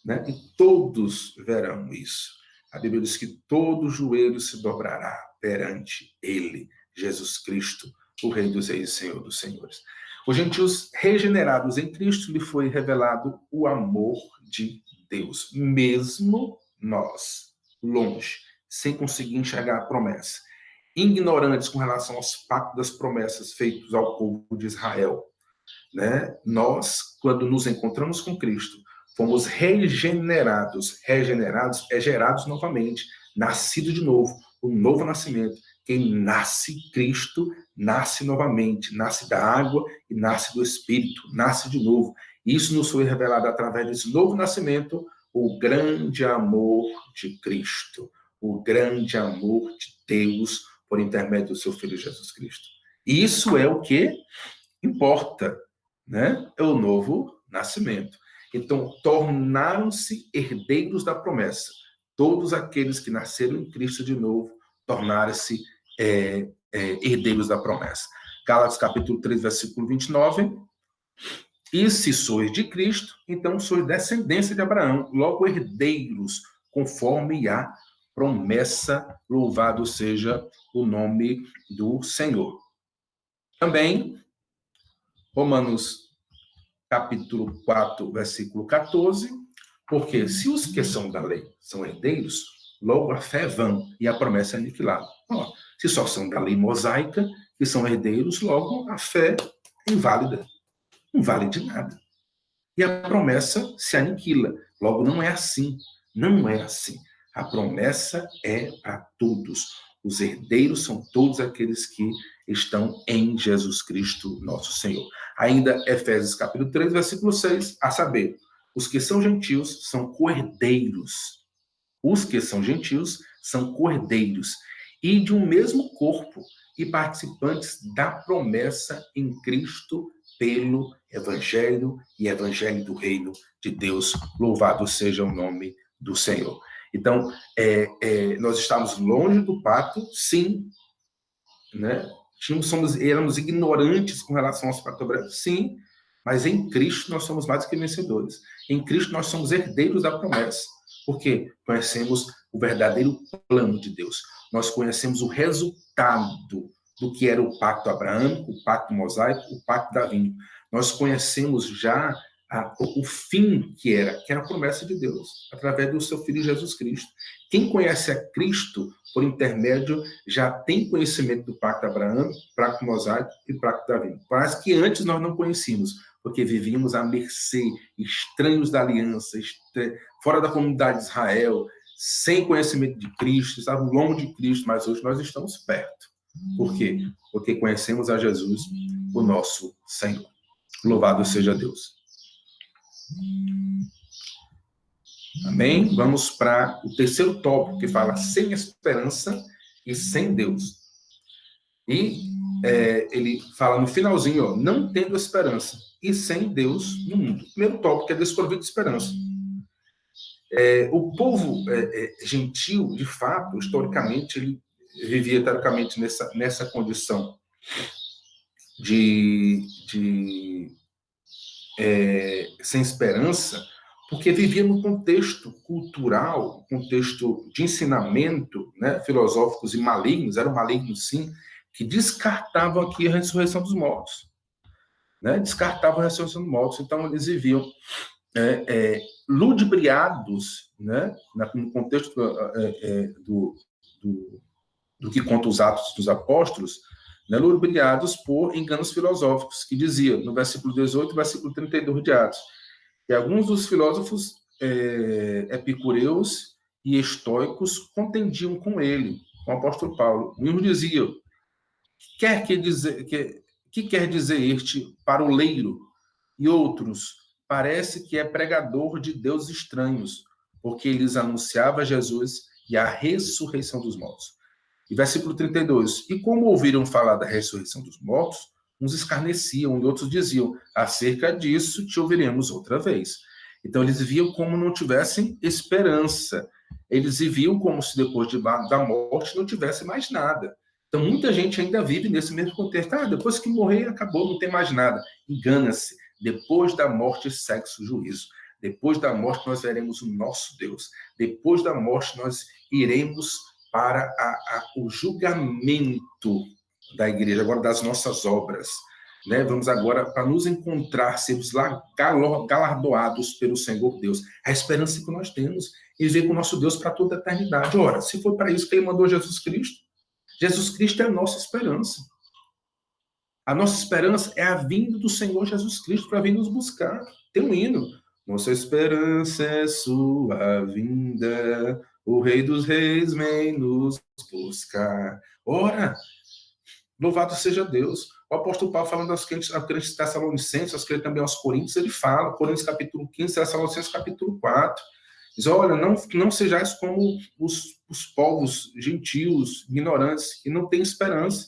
Né? E todos verão isso. A Bíblia diz que todo joelho se dobrará perante ele, Jesus Cristo, o Rei dos Reis e Senhor dos Senhores. Os gentios regenerados em Cristo lhe foi revelado o amor de Deus, mesmo nós, longe, sem conseguir enxergar a promessa, ignorantes com relação aos pactos das promessas feitos ao povo de Israel. Né? Nós, quando nos encontramos com Cristo, fomos regenerados. Regenerados é gerados novamente, nascido de novo, o novo nascimento. Quem nasce Cristo, nasce novamente, nasce da água e nasce do Espírito, nasce de novo. Isso nos foi revelado através desse novo nascimento, o grande amor de Cristo, o grande amor de Deus por intermédio do seu Filho Jesus Cristo. Isso é o que importa, né? É o novo nascimento. Então, tornaram-se herdeiros da promessa. Todos aqueles que nasceram em Cristo de novo, tornaram-se herdeiros da promessa. Gálatas capítulo 3, versículo 29. E se sois de Cristo, então sois descendência de Abraão, logo herdeiros, conforme a promessa, louvado seja o nome do Senhor. Também, Romanos capítulo 4, versículo 14, porque se os que são da lei são herdeiros, logo a fé é vã e a promessa é aniquilada. Se só são da lei mosaica e são herdeiros, logo a fé é inválida, não vale de nada. E a promessa se aniquila. Logo, não é assim. Não é assim. A promessa é para todos. Os herdeiros são todos aqueles que estão em Jesus Cristo, nosso Senhor. Ainda Efésios capítulo 3, versículo 6, a saber, os que são gentios são co-herdeiros. Os que são gentios são co-herdeiros e de um mesmo corpo e participantes da promessa em Cristo pelo Evangelho e Evangelho do Reino de Deus. Louvado seja o nome do Senhor. Então, nós estamos longe do pacto, sim, né? Éramos ignorantes com relação aos pactos, sim, mas em Cristo nós somos mais do que vencedores. Em Cristo nós somos herdeiros da promessa, porque conhecemos o verdadeiro plano de Deus. Nós conhecemos o resultado do que era o pacto abraâmico, o pacto mosaico, o pacto davídico. Nós conhecemos já o fim que era a promessa de Deus, através do seu Filho Jesus Cristo. Quem conhece a Cristo, por intermédio, já tem conhecimento do pacto abraâmico, pacto mosaico e pacto davídico. Mas que antes nós não conhecíamos, porque vivíamos à mercê, estranhos da aliança, fora da comunidade de Israel, sem conhecimento de Cristo, estávamos longe de Cristo, mas hoje nós estamos perto. Por quê? Porque conhecemos a Jesus, o nosso Senhor. Louvado seja Deus. Amém? Vamos para o terceiro tópico, que fala sem esperança e sem Deus. E ele fala no finalzinho, não tendo esperança e sem Deus no mundo. O primeiro tópico é desprovido de esperança. O povo gentil, de fato, historicamente, ele vivia teoricamente nessa condição sem esperança, porque vivia num contexto cultural, contexto de ensinamento, né, filosóficos e malignos, eram malignos sim, que descartavam aqui a ressurreição dos mortos. Né, descartavam a ressurreição dos mortos. Então, eles viviam ludibriados, né, no contexto do que conta os Atos dos Apóstolos, né, ludibriados por enganos filosóficos, que dizia, no versículo 18 e versículo 32 de Atos, que alguns dos filósofos epicureus e estoicos contendiam com ele, com o apóstolo Paulo. Uns diziam, que quer dizer este paroleiro? E outros, parece que é pregador de deuses estranhos, porque eles anunciava Jesus e a ressurreição dos mortos. E versículo 32, e como ouviram falar da ressurreição dos mortos, uns escarneciam e outros diziam, acerca disso te ouviremos outra vez. Então eles viviam como não tivessem esperança. Eles viviam como se depois da morte não tivesse mais nada. Então muita gente ainda vive nesse mesmo contexto. Depois que morrer, acabou, não tem mais nada. Engana-se. Depois da morte segue-se o juízo. Depois da morte nós veremos o nosso Deus. Depois da morte nós iremos para o julgamento da igreja, agora das nossas obras. Né? Vamos agora para nos encontrar, sermos galardoados pelo Senhor Deus. A esperança que nós temos e viver com o nosso Deus para toda a eternidade. Ora, se foi para isso que ele mandou Jesus Cristo, Jesus Cristo é a nossa esperança. A nossa esperança é a vinda do Senhor Jesus Cristo para vir nos buscar. Tem um hino. Nossa esperança é sua vinda, o Rei dos Reis vem nos buscar. Ora, louvado seja Deus. O apóstolo Paulo, falando aos crentes tessalonicenses, aos crentes também aos coríntios, ele fala, Coríntios capítulo 15, Tessalonicenses capítulo 4, diz, olha, não sejais como os povos gentios, ignorantes, que não têm esperança.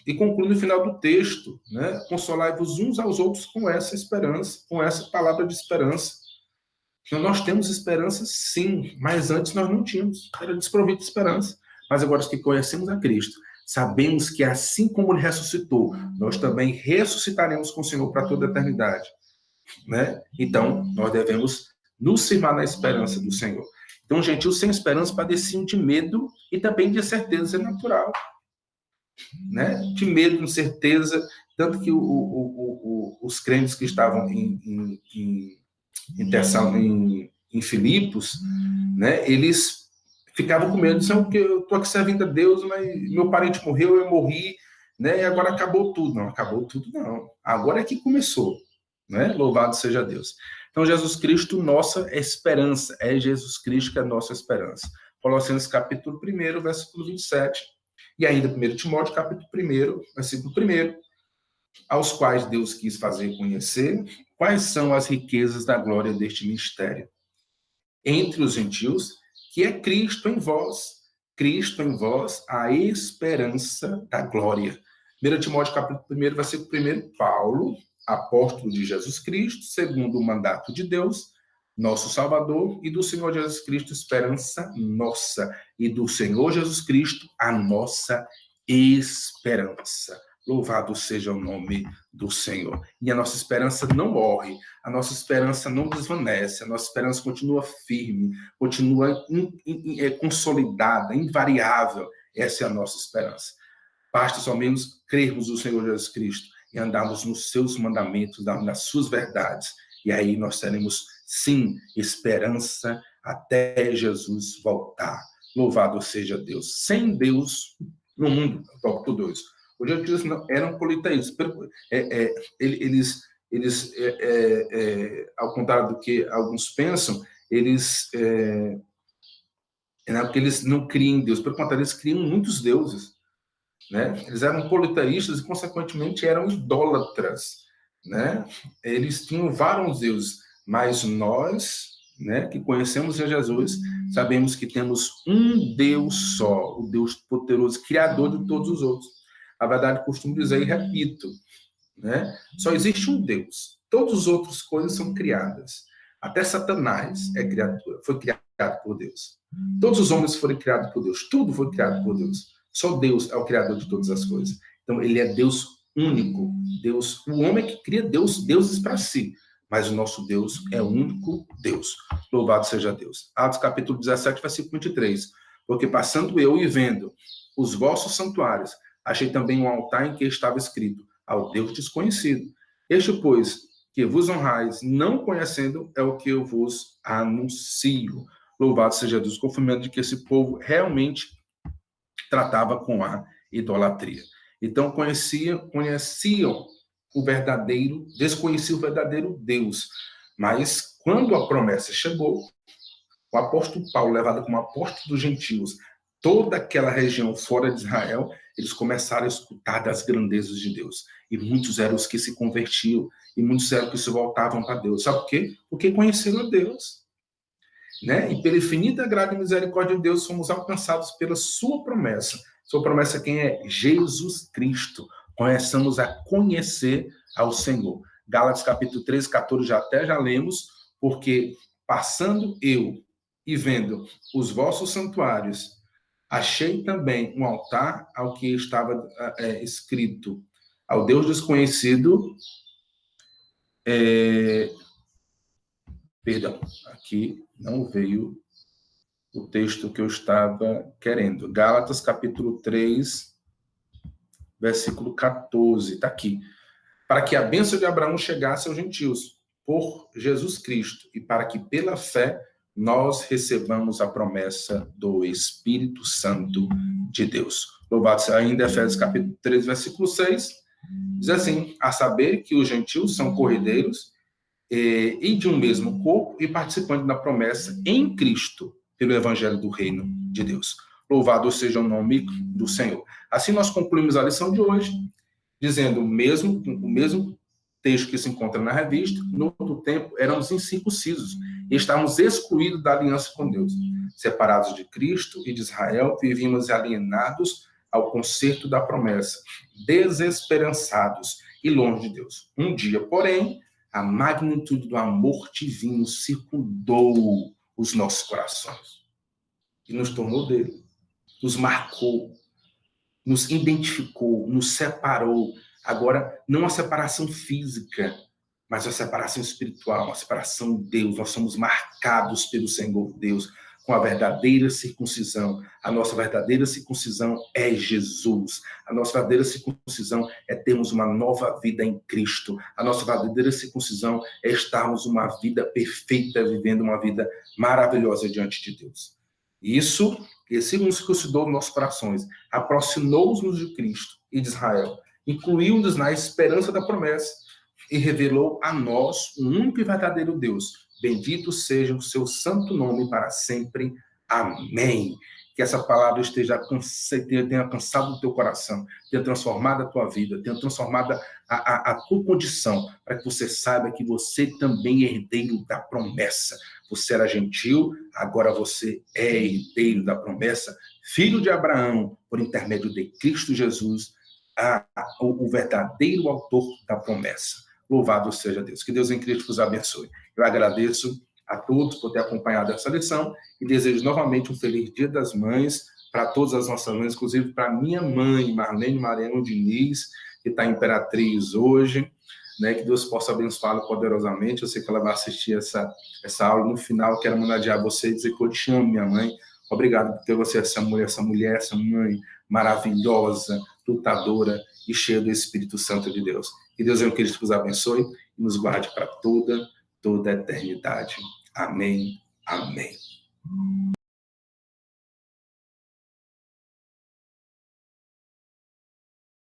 E conclui no final do texto, né, consolai-vos uns aos outros com essa esperança, com essa palavra de esperança. Então, nós temos esperança, sim, mas antes nós não tínhamos, era desprovido de esperança. Mas agora que conhecemos a Cristo, sabemos que assim como ele ressuscitou, nós também ressuscitaremos com o Senhor para toda a eternidade. Né? Então, nós devemos nos firmar na esperança do Senhor. Então, gentios sem esperança padeciam de medo e também de incerteza natural. Né? De medo, de incerteza, tanto que os crentes que estavam em Filipos, né, eles ficavam com medo, disseram que eu estou aqui servindo a Deus, mas meu parente morreu, eu morri, né, e agora acabou tudo. Não, acabou tudo não. Agora é que começou. Né? Louvado seja Deus. Então, Jesus Cristo, nossa esperança. É Jesus Cristo que é a nossa esperança. Colossenses capítulo 1, versículo 27. E ainda 1 Timóteo capítulo 1, versículo 1. Aos quais Deus quis fazer conhecer quais são as riquezas da glória deste mistério entre os gentios, que é Cristo em vós, a esperança da glória. 1 Timóteo capítulo 1, versículo 1, Paulo, apóstolo de Jesus Cristo, segundo o mandato de Deus, nosso Salvador, e do Senhor Jesus Cristo, esperança nossa, e do Senhor Jesus Cristo, a nossa esperança. Louvado seja o nome do Senhor. E a nossa esperança não morre, a nossa esperança não desvanece, a nossa esperança continua firme, continua consolidada, invariável. Essa é a nossa esperança. Basta somente crermos no Senhor Jesus Cristo e andarmos nos seus mandamentos, nas suas verdades. E aí nós teremos, sim, esperança até Jesus voltar. Louvado seja Deus. Sem Deus no mundo, tópico 2. Os gentios eram politeístas. Eles, ao contrário do que alguns pensam, porque eles não criam em Deus. Pelo contrário, eles criam muitos deuses. Né? Eles eram politeístas e, consequentemente, eram idólatras. Né? Eles tinham vários deuses, mas nós, né, que conhecemos a Jesus, sabemos que temos um Deus só, o Deus poderoso, criador de todos os outros. A verdade, costumo dizer e repito, né? Só existe um Deus. Todas as outras coisas são criadas. Até Satanás é criatura, foi criado por Deus. Todos os homens foram criados por Deus. Tudo foi criado por Deus. Só Deus é o criador de todas as coisas. Então, ele é Deus único. Deus, o homem que cria deuses para si. Mas o nosso Deus é o único Deus. Louvado seja Deus. Atos capítulo 17, versículo 23. Porque passando eu e vendo os vossos santuários, achei também um altar em que estava escrito, ao Deus desconhecido. Este, pois, que vos honrais, não conhecendo, é o que eu vos anuncio. Louvado seja Deus, confirmando de que esse povo realmente tratava com a idolatria. Então, conheciam o verdadeiro, desconheciam o verdadeiro Deus. Mas, quando a promessa chegou, o apóstolo Paulo, levado como apóstolo dos gentios, toda aquela região fora de Israel, eles começaram a escutar das grandezas de Deus. E muitos eram os que se convertiam, e muitos eram os que se voltavam para Deus. Sabe por quê? Porque conheceram a Deus. Né? E pela infinita graça e misericórdia de Deus, somos alcançados pela sua promessa. Sua promessa quem é? Jesus Cristo. Começamos a conhecer ao Senhor. Gálatas capítulo 13, 14, já lemos, porque passando eu e vendo os vossos santuários, achei também um altar ao que estava escrito, ao Deus desconhecido. Perdão, aqui não veio o texto que eu estava querendo. Gálatas, capítulo 3, versículo 14, está aqui. Para que a bênção de Abraão chegasse aos gentios, por Jesus Cristo, e para que pela fé nós recebamos a promessa do Espírito Santo de Deus. Louvado seja ainda Efésios, capítulo 3, versículo 6, diz assim, a saber que os gentios são corredeiros e de um mesmo corpo e participantes da promessa em Cristo, pelo evangelho do reino de Deus. Louvado seja o nome do Senhor. Assim nós concluímos a lição de hoje, dizendo o mesmo texto que se encontra na revista, no outro tempo éramos incircuncisos e estávamos excluídos da aliança com Deus. Separados de Cristo e de Israel, vivíamos alienados ao concerto da promessa, desesperançados e longe de Deus. Um dia, porém, a magnitude do amor divino circundou os nossos corações e nos tornou dele, nos marcou, nos identificou, nos separou. Agora, não a separação física, mas a separação espiritual, a separação de Deus. Nós somos marcados pelo Senhor Deus com a verdadeira circuncisão. A nossa verdadeira circuncisão é Jesus. A nossa verdadeira circuncisão é termos uma nova vida em Cristo. A nossa verdadeira circuncisão é estarmos uma vida perfeita, vivendo uma vida maravilhosa diante de Deus. Isso, esse circuncidou nossos corações, aproximou-nos de Cristo e de Israel, incluiu-nos na esperança da promessa e revelou a nós o único e verdadeiro Deus. Bendito seja o seu santo nome para sempre. Amém. Que essa palavra tenha alcançado o teu coração, tenha transformado a tua vida, tenha transformado a tua condição, para que você saiba que você também é herdeiro da promessa. Você era gentil, agora você é herdeiro da promessa, filho de Abraão, por intermédio de Cristo Jesus, o verdadeiro autor da promessa. Louvado seja Deus. Que Deus em Cristo vos abençoe. Eu agradeço a todos por ter acompanhado essa lição e desejo novamente um feliz Dia das Mães para todas as nossas mães, inclusive para minha mãe, Marlene Mariano Diniz, que está em Imperatriz hoje, né? Que Deus possa abençoá-la poderosamente. Eu sei que ela vai assistir essa aula. No final, quero homenagear você e dizer que eu te amo, minha mãe. Obrigado por ter você, essa mulher, essa mãe maravilhosa, lutadora e cheia do Espírito Santo de Deus. Que Deus, meu querido, nos abençoe e nos guarde para toda a eternidade. Amém. Amém.